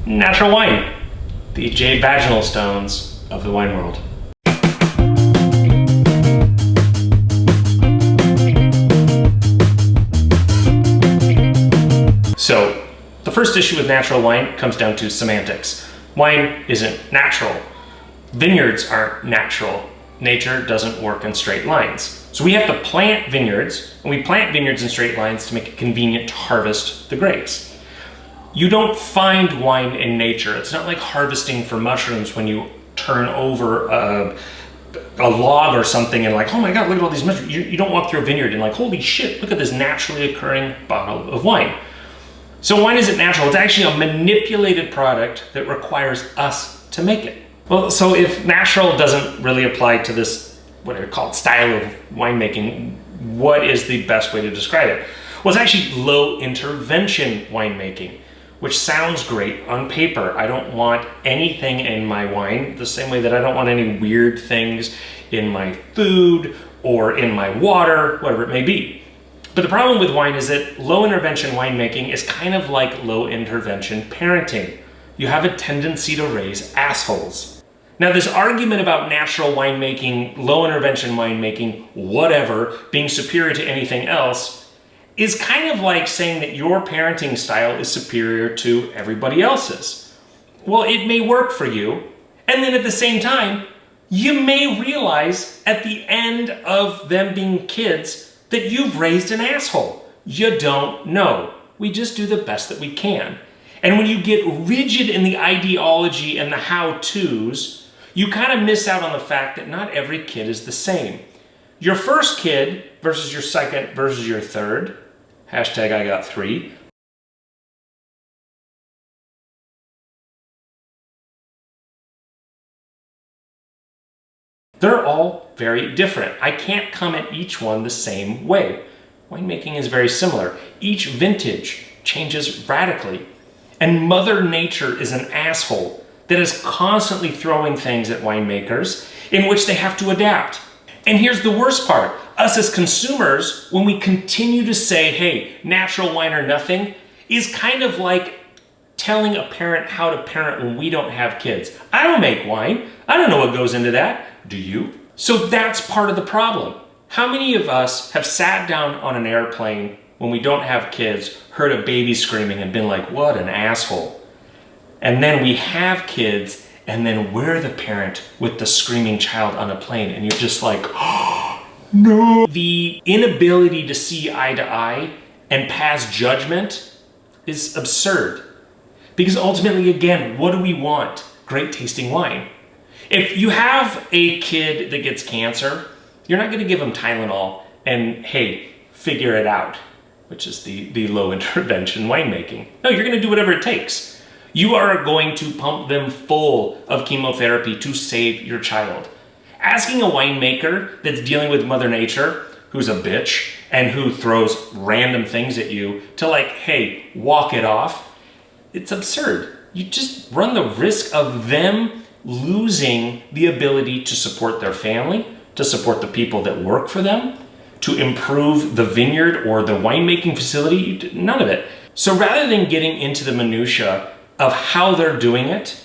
natural wine, the jade vaginal stones of the wine world. So, the first issue with natural wine comes down to semantics. Wine isn't natural. Vineyards aren't natural. Nature doesn't work in straight lines. So we have to plant vineyards, and we plant vineyards in straight lines to make it convenient to harvest the grapes. You don't find wine in nature. It's not like harvesting for mushrooms when you turn over a log or something and like, oh my God, look at all these mushrooms. You don't walk through a vineyard and like, holy shit, look at this naturally occurring bottle of wine. So wine isn't natural. It's actually a manipulated product that requires us to make it. Well, so if natural doesn't really apply to this, what are called style of winemaking, what is the best way to describe it? Well, it's actually low intervention winemaking, which sounds great on paper. I don't want anything in my wine the same way that I don't want any weird things in my food or in my water, whatever it may be. But the problem with wine is that low intervention winemaking is kind of like low intervention parenting. You have a tendency to raise assholes. Now, this argument about natural winemaking, low intervention winemaking, whatever, being superior to anything else is kind of like saying that your parenting style is superior to everybody else's. Well, it may work for you, and then at the same time, you may realize at the end of them being kids that you've raised an asshole. You don't know. We just do the best that we can. And when you get rigid in the ideology and the how-tos, you kind of miss out on the fact that not every kid is the same. Your first kid versus your second versus your third, hashtag I got three, they're all very different. I can't come at each one the same way. Winemaking is very similar. Each vintage changes radically. And Mother Nature is an asshole that is constantly throwing things at winemakers in which they have to adapt. And here's the worst part. Us as consumers, when we continue to say, hey, natural wine or nothing, is kind of like telling a parent how to parent when we don't have kids. I don't make wine. I don't know what goes into that. Do you? So that's part of the problem. How many of us have sat down on an airplane when we don't have kids, heard a baby screaming and been like, what an asshole? And then we have kids and then we're the parent with the screaming child on a plane and you're just like, oh, no. The inability to see eye to eye and pass judgment is absurd. Because ultimately, again, what do we want? Great tasting wine. If you have a kid that gets cancer, you're not going to give them Tylenol and, hey, figure it out, which is the low intervention winemaking. No, you're going to do whatever it takes. You are going to pump them full of chemotherapy to save your child. Asking a winemaker that's dealing with Mother Nature, who's a bitch, and who throws random things at you to like, hey, walk it off, it's absurd. You just run the risk of them losing the ability to support their family, to support the people that work for them, to improve the vineyard or the winemaking facility, none of it. So rather than getting into the minutia of how they're doing it,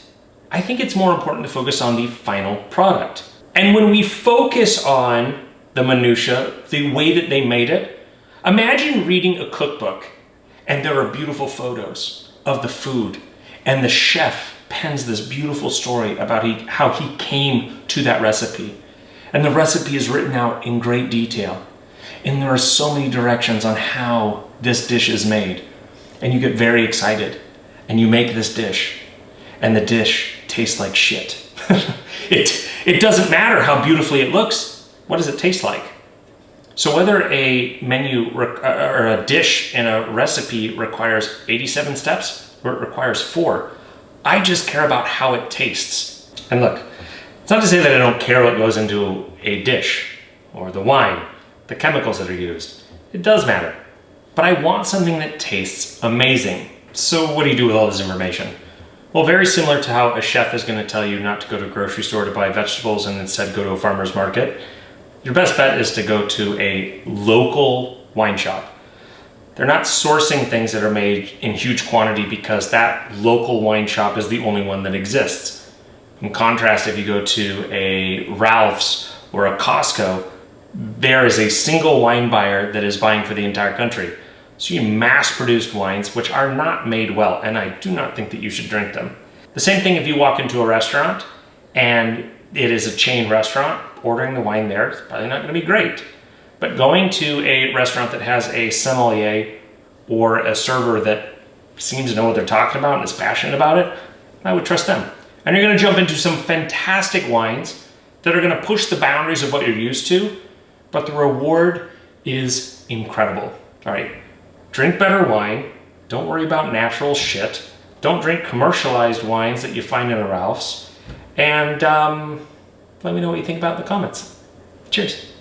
I think it's more important to focus on the final product. And when we focus on the minutia, the way that they made it, imagine reading a cookbook and there are beautiful photos of the food and the chef pens this beautiful story about how he came to that recipe. And the recipe is written out in great detail. And there are so many directions on how this dish is made. And you get very excited. And you make this dish. And the dish tastes like shit. It doesn't matter how beautifully it looks. What does it taste like? So whether a menu or a dish in a recipe requires 87 steps or it requires 4, I just care about how it tastes. And look, it's not to say that I don't care what goes into a dish or the wine, the chemicals that are used. It does matter. But I want something that tastes amazing. So what do you do with all this information? Well, very similar to how a chef is going to tell you not to go to a grocery store to buy vegetables and instead go to a farmer's market, your best bet is to go to a local wine shop. They're not sourcing things that are made in huge quantity because that local wine shop is the only one that exists. In contrast, if you go to a Ralph's or a Costco, there is a single wine buyer that is buying for the entire country. So you mass-produced wines, which are not made well, and I do not think that you should drink them. The same thing if you walk into a restaurant and it is a chain restaurant, ordering the wine there is probably not going to be great. But going to a restaurant that has a sommelier or a server that seems to know what they're talking about and is passionate about it, I would trust them. And you're going to jump into some fantastic wines that are going to push the boundaries of what you're used to, but the reward is incredible. All right, drink better wine. Don't worry about natural shit. Don't drink commercialized wines that you find in a Ralph's. And let me know what you think about in the comments. Cheers.